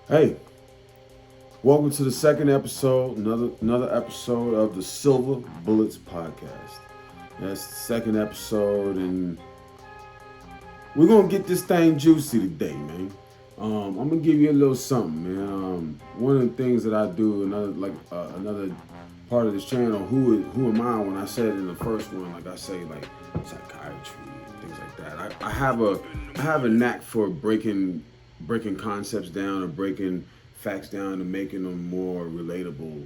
Hey, welcome to the second episode, another episode of the Silver Bullets podcast. That's the second episode, and we're gonna get this thing juicy today, man. I'm gonna give you a little something, man. One of the things that I do, another part of this channel. Who am I? When I said it in the first one, like I say, like psychiatry and things like that. I have a knack for breaking concepts down or breaking facts down and making them more relatable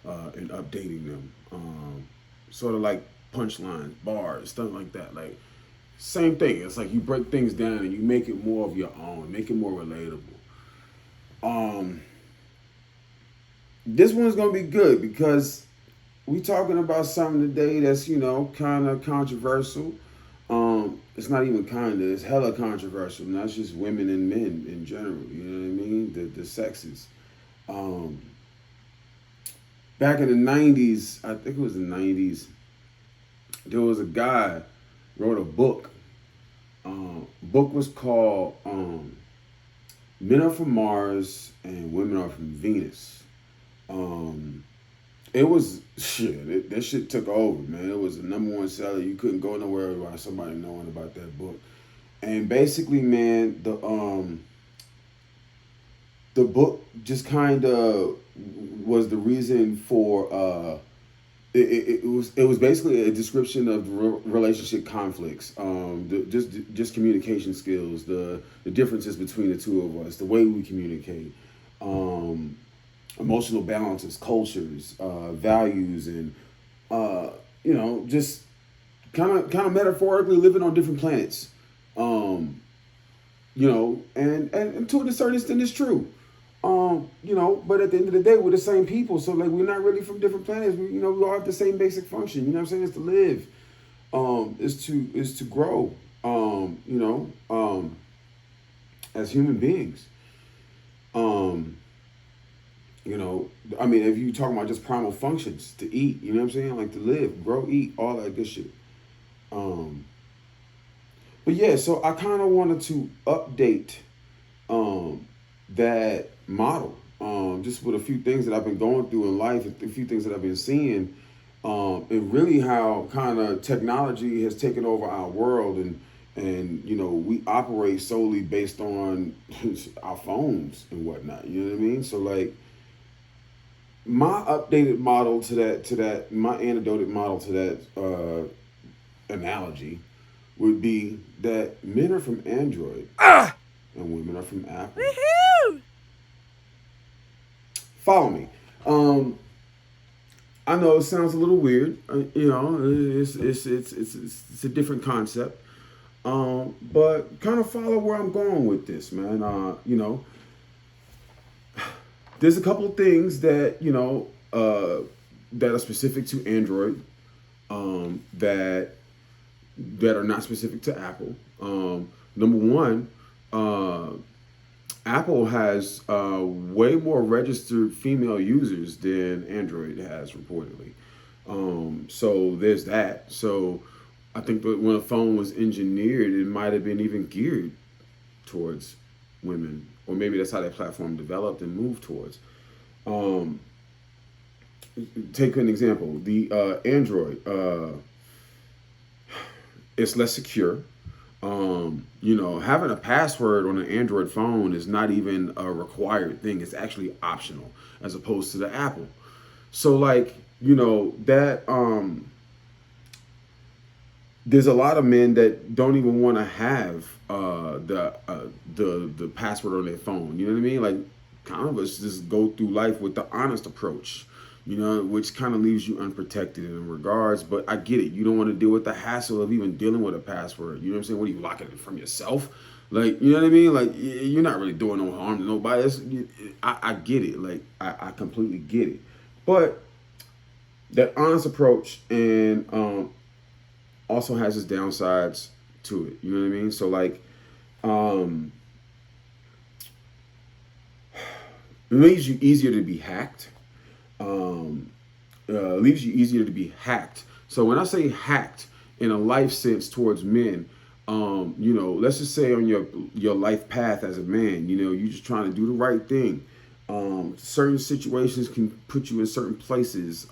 and updating them. Sort of like punchlines, bars, stuff like that. Like same thing. It's like you break things down and you make it more of your own, make it more relatable. Um, this one's gonna be good because we talking about something today that's kind of controversial. It's not even kind of. It's hella controversial. Not just women and men in general. You know what I mean? The sexes. Um, Back in the '90s, I think it was the '90s. There was a guy wrote a book. Book was called "Men Are from Mars and Women Are from Venus." Um, it was shit. That shit took over, man. It was the number one seller. You couldn't go nowhere without somebody knowing about that book. And basically, man, the book just kind of was the reason for it was basically a description of relationship conflicts, just communication skills, the differences between the two of us, the way we communicate, um, emotional balances, cultures, values, and just kind of metaphorically living on different planets. Um, and to a certain extent, it's true. But at the end of the day, we're the same people, so like we're not really from different planets. We all have the same basic function. You know what I'm saying? It's to live, is to grow. As human beings. Um, I mean, if you talking about just primal functions, to eat, you know what I'm saying? Like to live, grow, eat, all that good shit. Um, but yeah, so I kind of wanted to update um, that model. Just with a few things that I've been going through in life, a few things that I've been seeing, and really how kind of technology has taken over our world, and we operate solely based on our phones and whatnot. You know what I mean? So like my updated model to that my antidoted model to that analogy would be that men are from Android Ah! and women are from Apple. Woohoo! Follow me. Um, I know it sounds a little weird. It's a different concept. But kind of follow where I'm going with this, man. There's a couple of things that are specific to Android, that are not specific to Apple. Number one, uh, Apple has way more registered female users than Android has reportedly. So there's that. So I think that when a phone was engineered, it might have been even geared towards women, or maybe that's how that platform developed and moved towards. Um, Take an example: the Android. It's less secure. Having a password on an Android phone is not even a required thing. It's actually optional, as opposed to the Apple. So like, that there's a lot of men that don't even want to have the password on their phone. You know what I mean? Like, kind of us just go through life with the honest approach. Which kind of leaves you unprotected in regards. But I get it. You don't want to deal with the hassle of even dealing with a password. You know what I'm saying? What are you locking it from yourself? Like, you know what I mean? Like, you're not really doing no harm to nobody. I get it. Like, I completely get it. But that honest approach and also has its downsides to it. You know what I mean? So like, um, it leaves you easier to be hacked. Um, Leaves you easier to be hacked. So when I say hacked in a life sense towards men, Let's just say on your life path as a man, you're just trying to do the right thing. Certain situations can put you in certain places.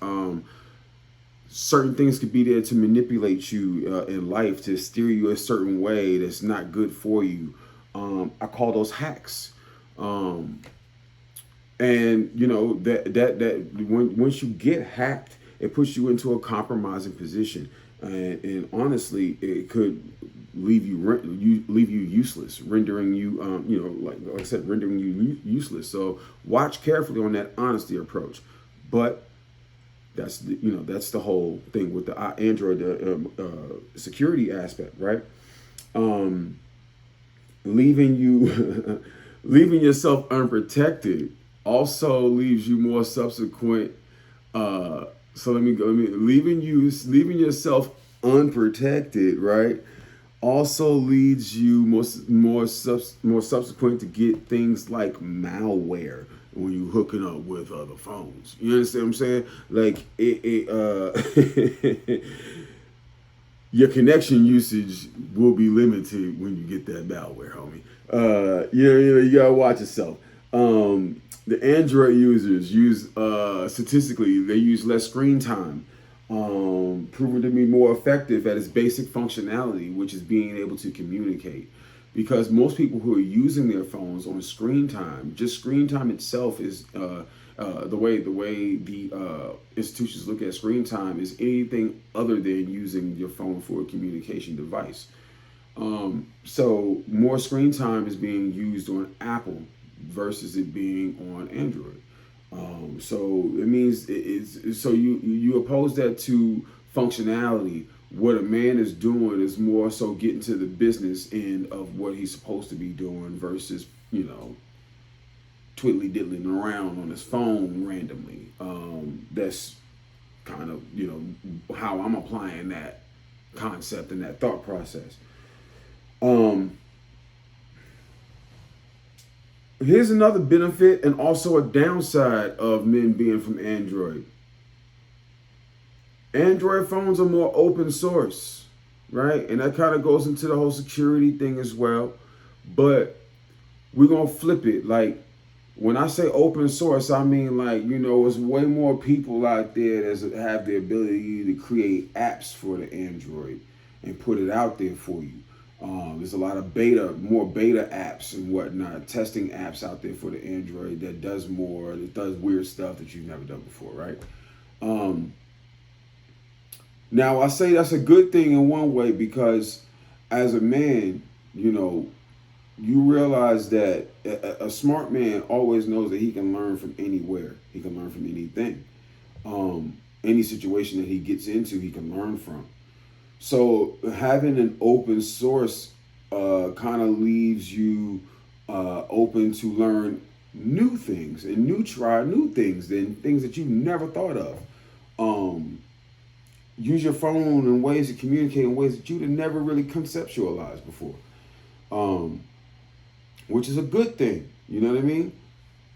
Certain things could be there to manipulate you in life, to steer you a certain way that's not good for you. I call those hacks. Um, and once you get hacked, it puts you into a compromising position, and honestly, it could leave you useless, rendering you like I said, rendering you useless. So watch carefully on that honesty approach. But that's the whole thing with the Android security aspect, right? Um, leaving you leaving yourself unprotected also leaves you more subsequent. So let me leaving yourself unprotected, right? Also leads you more subsequent to get things like malware when you hooking up with other phones. You understand what I'm saying? Like your connection usage will be limited when you get that malware, homie. You gotta watch yourself. The Android users use statistically they use less screen time, proven to be more effective at its basic functionality, which is being able to communicate. Because most people who are using their phones on screen time, just screen time itself is the way the institutions look at screen time is anything other than using your phone for a communication device. So more screen time is being used on Apple versus it being on Android. So it means it's so you oppose that to functionality. What a man is doing is more so getting to the business end of what he's supposed to be doing versus twiddly diddling around on his phone randomly. That's kind of how I'm applying that concept and that thought process. Um, Here's another benefit and also a downside of men being from Android. Android phones are more open source, right? And that kind of goes into the whole security thing as well. But we're going to flip it. Like, when I say open source, I mean like, there's way more people out there that have the ability to create apps for the Android and put it out there for you. There's a lot of more beta apps and whatnot, testing apps out there for the Android that does weird stuff that you've never done before, right? Um, Now I say that's a good thing in one way because as a man, you realize that a smart man always knows that he can learn from anywhere. He can learn from anything. Any situation that he gets into, he can learn from. So having an open source kind of leaves you open to learn new things and try new things and things that you never thought of. Um, Use your phone in ways to communicate in ways that you'd have never really conceptualized before, um, which is a good thing. You know what I mean?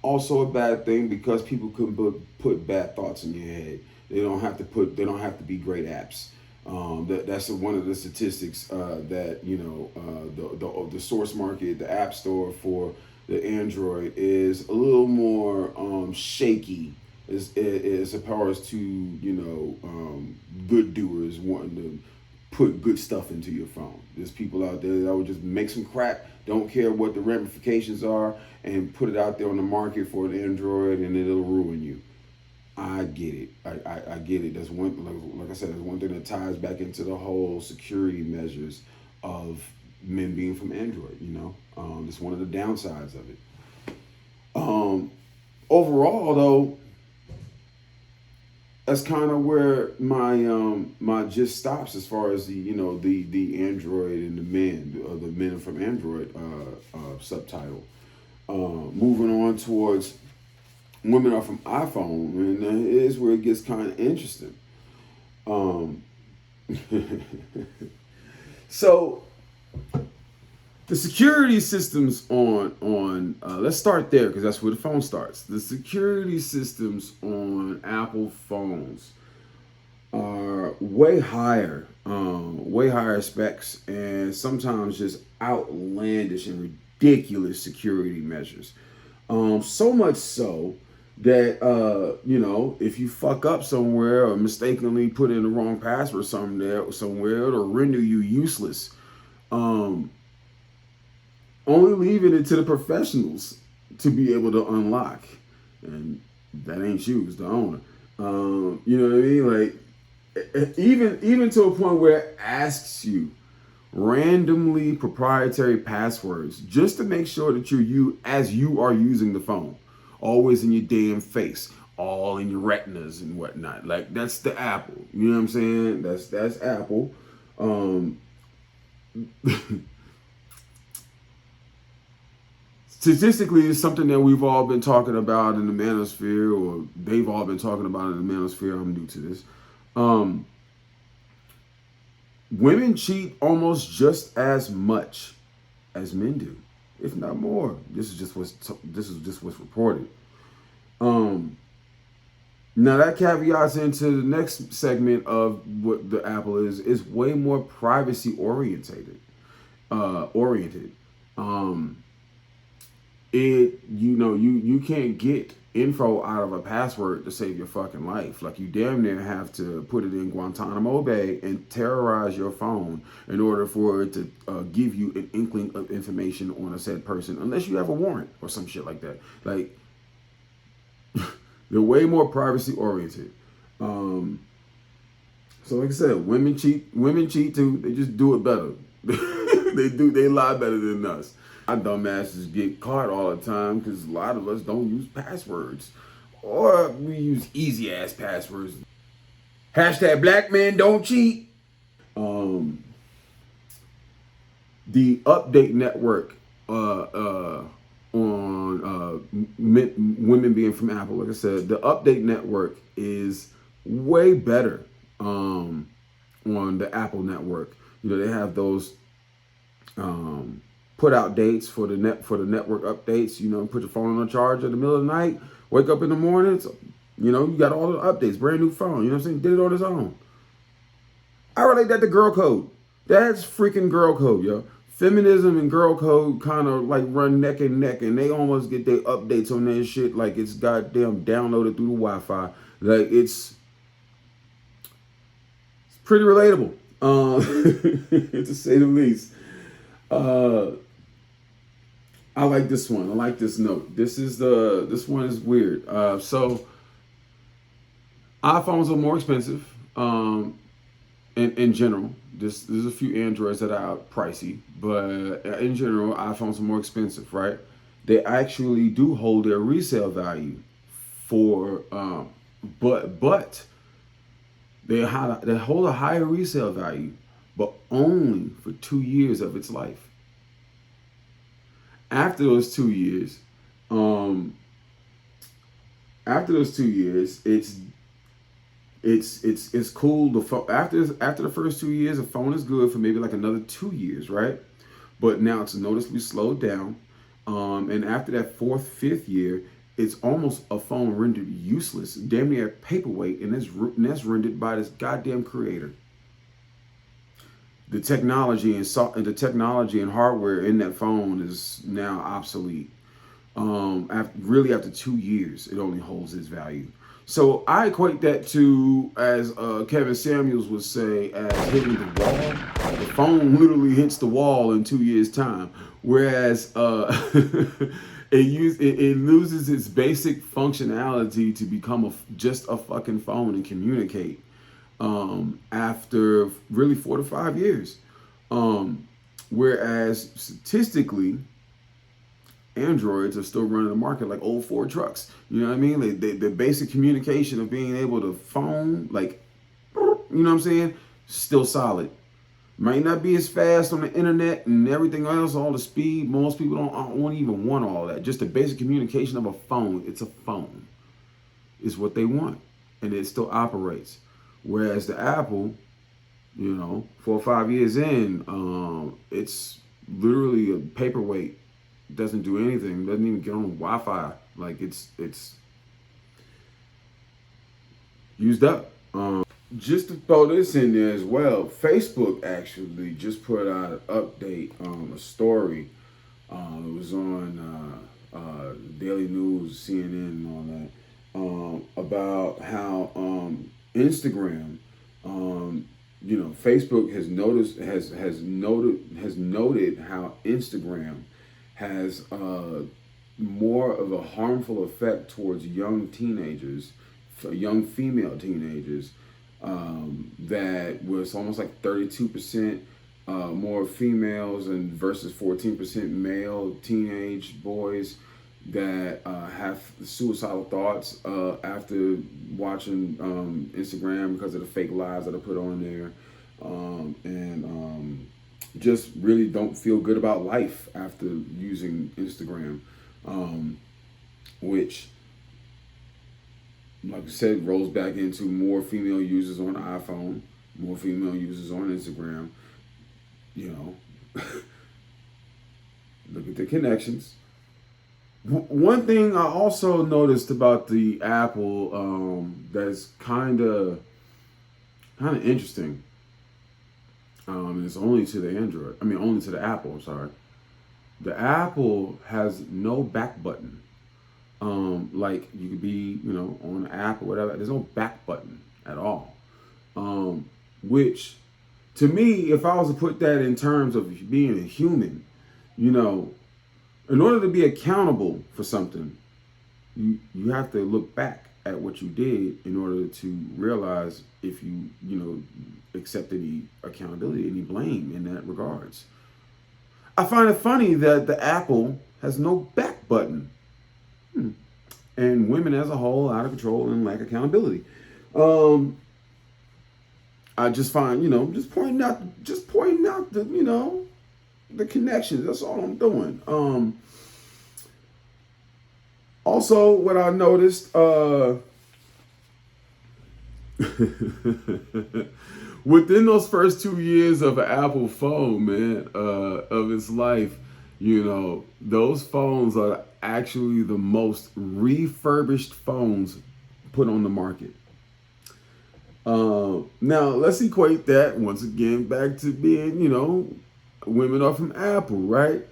Also a bad thing because people can put bad thoughts in your head. They don't have to be great apps. That's one of the statistics that the source market, the app store for the Android is a little more shaky as opposed to good doers wanting to put good stuff into your phone. There's people out there that will just make some crap, don't care what the ramifications are, and put it out there on the market for an Android, and it'll ruin you. I get it. I get it. That's one, like I said, that's one thing that ties back into the whole security measures of men being from Android. It's one of the downsides of it. Um, Overall, though, that's kind of where my gist stops as far as the Android and the men from Android subtitle. Moving on towards women are from iPhone, and is where it gets kind of interesting. Um, so the security systems on let's start there because that's where the phone starts. The security systems on Apple phones are way higher way higher specs, and sometimes just outlandish and ridiculous security measures. So much so that if you fuck up somewhere or mistakenly put in the wrong password somewhere, it'll render you useless. Um, Only leaving it to the professionals to be able to unlock, and that ain't you, it's the owner. You know what I mean? Like even to a point where it asks you randomly proprietary passwords just to make sure that you as you are using the phone, always in your damn face, all in your retinas and whatnot. Like that's the Apple. You know what I'm saying? That's Apple. Um, Statistically, it's something that we've all been talking about in the manosphere, or they've all been talking about in the manosphere. I'm new to this. Um, Women cheat almost just as much as men do, if not more. This is just what's reported. Um, Now that caveats into the next segment of what the Apple is way more privacy orientated. Oriented. Um, you can't get info out of a password to save your fucking life. Like you damn near have to put it in Guantanamo Bay and terrorize your phone in order for it to give you an inkling of information on a said person, unless you have a warrant or some shit like that. Like they're way more privacy oriented. Um, so like I said, women cheat. Women cheat too. They just do it better. They lie better than us. Our dumbasses get caught all the time because a lot of us don't use passwords, or we use easy ass passwords. Hashtag black men don't cheat. Um, the update network on women being from Apple, like I said, the update network is way better on the Apple network. They have those put out dates for the network updates. Put your phone on a charge in the middle of the night, wake up in the morning. So, you got all the updates, brand new phone. You know what I'm saying? Did it on its own. I relate that to girl code. That's freaking girl code, yo. Feminism and girl code kind of like run neck and neck, and they almost get their updates on their shit like it's goddamn downloaded through the Wi-Fi. Like it's pretty relatable, to say the least. I like this one. I like this note. This one is weird. So iPhones are more expensive. In general, there's a few Androids that are pricey, but in general, iPhones are more expensive, right? They actually do hold their resale value for, but they hold a higher resale value, but only for 2 years of its life. After those 2 years, it's cool. After the first 2 years, the phone is good for maybe like another 2 years, right? But now it's noticeably slowed down. And after that fourth, fifth year, it's almost a phone rendered useless, damn near paperweight, and that's rendered by this goddamn creator. The technology and hardware in that phone is now obsolete. After 2 years, it only holds its value. So I equate that to, as Kevin Samuels would say, as hitting the wall. The phone literally hits the wall in 2 years' time, whereas it loses its basic functionality to become just a fucking phone and communicate after really 4 to 5 years. Whereas statistically, Androids are still running the market like old Ford trucks. You know what I mean? Like the basic communication of being able to phone, like, you know what I'm saying? Still solid. Might not be as fast on the internet and everything else, all the speed. Most people don't even want all that. Just the basic communication of a phone. It's a phone is what they want. And it still operates. Whereas the Apple, 4 or 5 years in, it's literally a paperweight. Doesn't do anything. Doesn't even get on Wi-Fi. Like it's used up. just to throw this in there as well, Facebook actually just put out an update, a story. It was on Daily News, CNN, and all that, about how Instagram, Facebook has noted how Instagram has more of a harmful effect towards young teenagers, young female teenagers, that was almost like 32% more females and versus 14% male teenage boys that have suicidal thoughts after watching Instagram because of the fake lives that are put on there, and just really don't feel good about life after using Instagram, which, like I said, rolls back into more female users on iPhone, more female users on Instagram. You know, look at the connections. One thing I also noticed about the Apple, that's kind of interesting. It's only to the Android. I mean, only to the Apple. I'm sorry. The Apple has no back button. Like you could be, on an app or whatever. There's no back button at all. Which, to me, if I was to put that in terms of being a human, you know, in order to be accountable for something, you have to look back at what you did in order to realize if you accept any accountability, any blame in that regards. I find it funny that the Apple has no back button. And women as a whole out of control and lack accountability. I just find, just pointing out the connections. That's all I'm doing. Also, what I noticed, within those first 2 years of an Apple phone, man, of its life, those phones are actually the most refurbished phones put on the market. Now, let's equate that once again back to being, women are from Apple, right?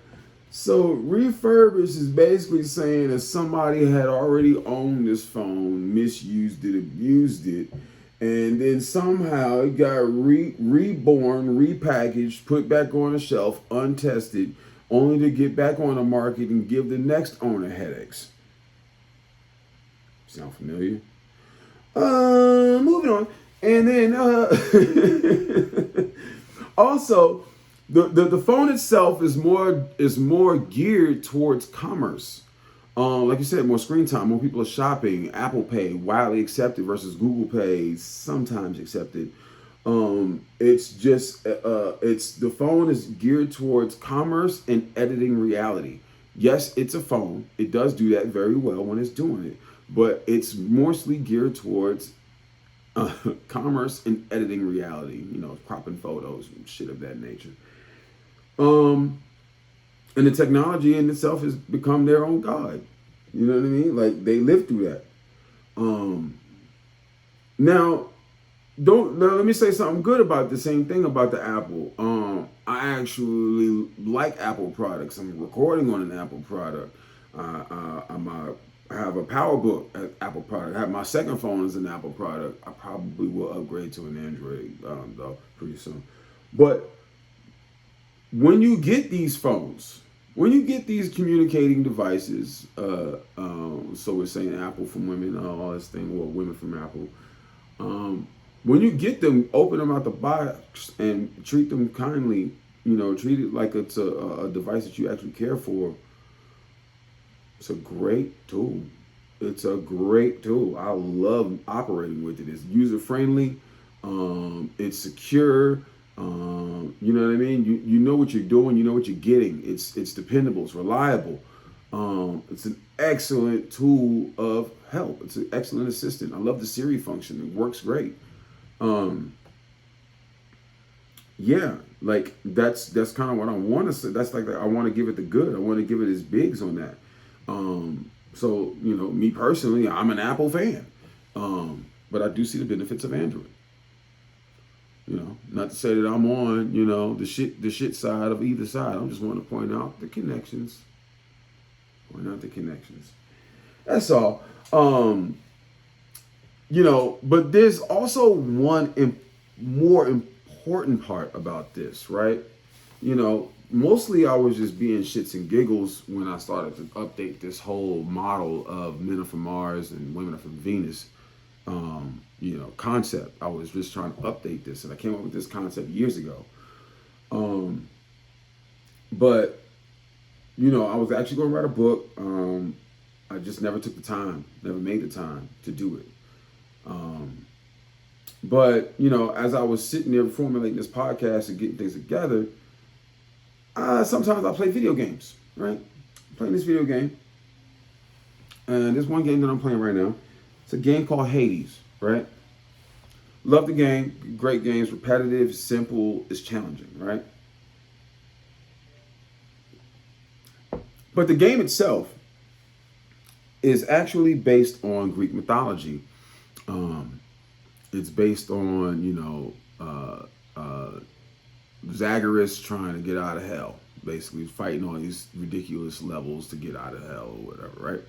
So refurbished is basically saying that somebody had already owned this phone, misused it, abused it, and then somehow it got reborn, repackaged, put back on the shelf, untested, only to get back on the market and give the next owner headaches. Sound familiar? Moving on. And then also the phone itself is more geared towards commerce. Like you said, more screen time, more people are shopping. Apple Pay, widely accepted versus Google Pay, sometimes accepted. It's just the phone is geared towards commerce and editing reality. Yes, it's a phone. It does do that very well when it's doing it, but it's mostly geared towards commerce and editing reality. Cropping photos and shit of that nature. And the technology in itself has become their own god. You know what I mean? Like they live through that. Now, let me say something good about the same thing about the Apple. I actually like Apple products. I'm recording on an Apple product. I have a PowerBook Apple product. I have my second phone as an Apple product. I probably will upgrade to an Android though pretty soon. But when you get these phones, when you get these communicating devices, so we're saying Apple from women, all this thing, well, women from Apple. When you get them, open them out the box and treat them kindly, treat it like it's a device that you actually care for. It's a great tool. It's a great tool. I love operating with it. It's user friendly. It's secure. You know what I mean? You know what you're doing. You know what you're getting. It's dependable. It's reliable. It's an excellent tool of help. It's an excellent assistant. I love the Siri function. It works great. Yeah, like that's kind of what I want to say. That's like I want to give it the good. I want to give it his bigs on that. So me personally, I'm an Apple fan, but I do see the benefits of Android. Not to say that I'm on, the shit side of either side. I'm just wanting to point out the connections. Point out the connections. That's all. But there's also one more important part about this, right? Mostly I was just being shits and giggles when I started to update this whole model of men are from Mars and women are from Venus, concept. I was just trying to update this, and I came up with this concept years ago. But I was actually going to write a book. I just never took the time, never made the time to do it. But as I was sitting there formulating this podcast and getting things together, sometimes I play video games, right? I'm playing this video game. And there's one game that I'm playing right now. It's a game called Hades, right? Love the game. Great games. Repetitive, simple, it's challenging, right? But the game itself is actually based on Greek mythology. It's based on, Zagreus trying to get out of hell, basically fighting all these ridiculous levels to get out of hell or whatever, right?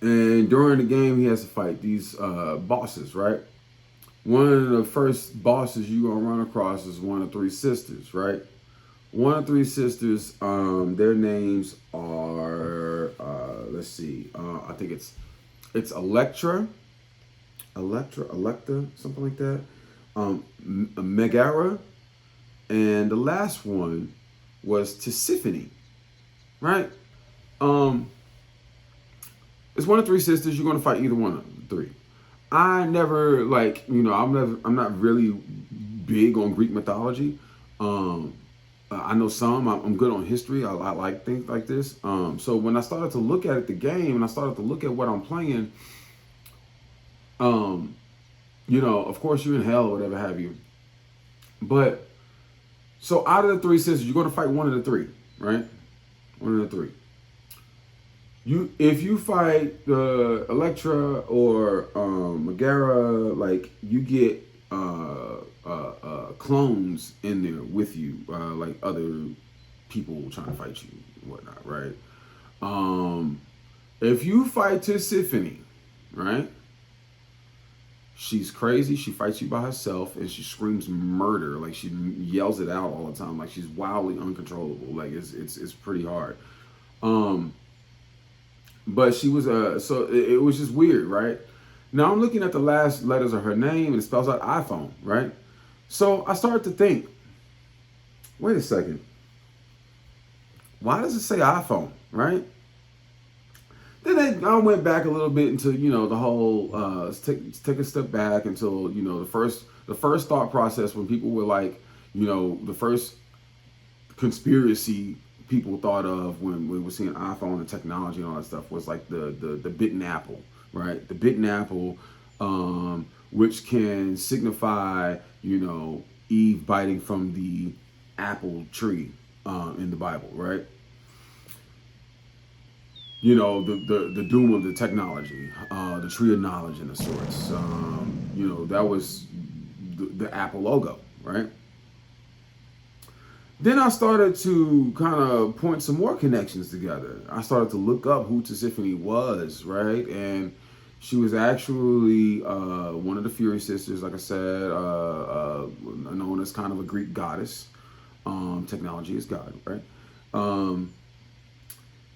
And during the game, he has to fight these bosses, right? One of the first bosses you're going to run across is one of three sisters, right? One of three sisters, their names are, let's see, I think it's Electra, something like that. Megara, and the last one was Tisiphone, right? It's one of three sisters. You're gonna fight either one of the three. I never I'm not really big on Greek mythology. I know some. I'm good on history. I like things like this. So when I started to look at the game, and I started to look at what I'm playing, of course you're in hell or whatever have you. But so out of the three sisters, you're going to fight one of the three, right? One of the three. If you fight Electra or Megara, like you get clones in there with you, like other people trying to fight you and whatnot, right? If you fight Tisiphone, right? She's crazy. She fights you by herself, and she screams murder. Like she yells it out all the time. Like she's wildly uncontrollable. Like it's pretty hard. But she was so it was just weird, right? Now I'm looking at the last letters of her name, and it spells out iPhone, right? So I started to think, wait a second. Why does it say iPhone, right? Then I went back a little bit into the whole let's take a step back until the first thought process when people were like the first conspiracy people thought of when we were seeing iPhone and technology and all that stuff was like the bitten apple, right? The bitten apple, which can signify Eve biting from the apple tree in the Bible, right? The doom of the technology, the tree of knowledge in the sorts. That was the Apple logo, right? Then I started to kind of point some more connections together. I started to look up who Tisiphone was, right? And she was actually one of the Fury sisters, like I said, known as kind of a Greek goddess. Technology is God, right?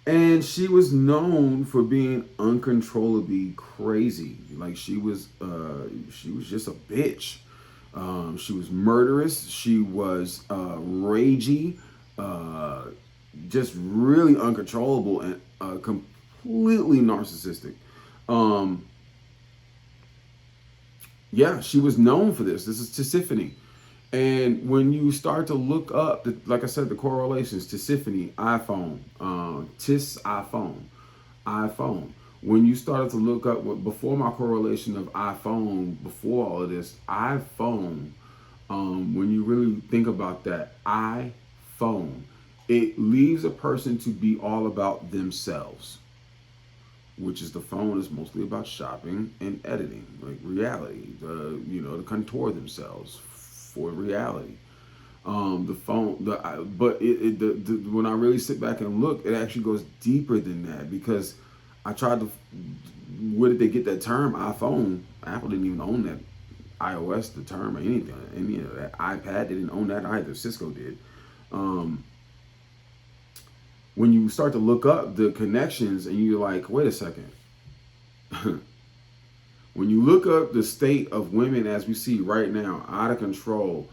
And she was known for being uncontrollably crazy. Like she was just a bitch. She was murderous. She was ragey, just really uncontrollable and completely narcissistic. Yeah, she was known for this. This is Tisiphone. And when you start to look up, like I said, the correlations, Tisiphone, iPhone, iPhone. When you started to look up, before my correlation of iPhone, before all of this, iPhone, when you really think about that, iPhone, it leaves a person to be all about themselves, which is the phone is mostly about shopping and editing, like reality, to contour themselves, for reality. The phone, but when I really sit back and look, it actually goes deeper than that, because I tried to, where did they get that term iPhone? Apple didn't even own that iOS, the term, or anything, any of that. iPad, they didn't own that either. Cisco did. When you start to look up the connections and you're like, wait a second. When you look up the state of women as we see right now, out of control,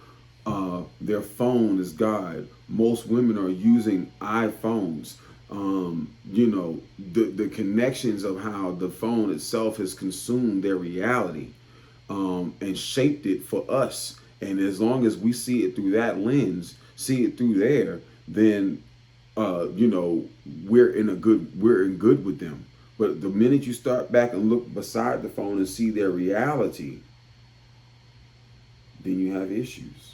their phone is God. Most women are using iPhones. The connections of how the phone itself has consumed their reality, and shaped it for us. And as long as we see it through that lens, see it through there, then we're in good with them. But the minute you start back and look beside the phone and see their reality, then you have issues.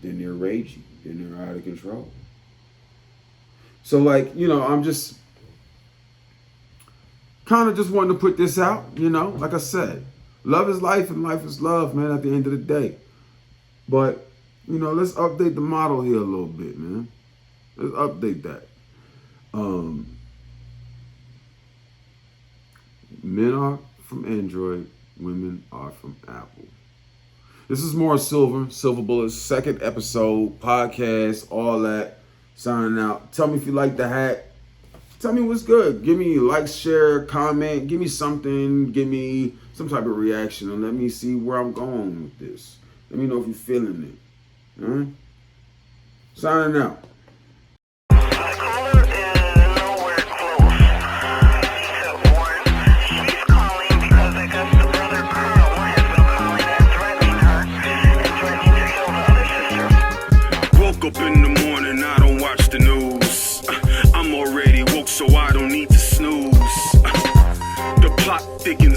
Then they're raging. Then they're out of control. So, I'm just kind of just wanting to put this out, like I said, love is life and life is love, man, at the end of the day. But, let's update the model here a little bit, man. Let's update that. Men are from Android, women are from Apple. This is more Silver Bullets, second episode, podcast, all that. Signing out. Tell me if you like the hat. Tell me what's good. Give me like, share, comment. Give me something. Give me some type of reaction, and let me see where I'm going with this. Let me know if you're feeling it. All right? Signing out. Up in the morning, I don't watch the news. I'm already woke, so I don't need to snooze. The plot thickens.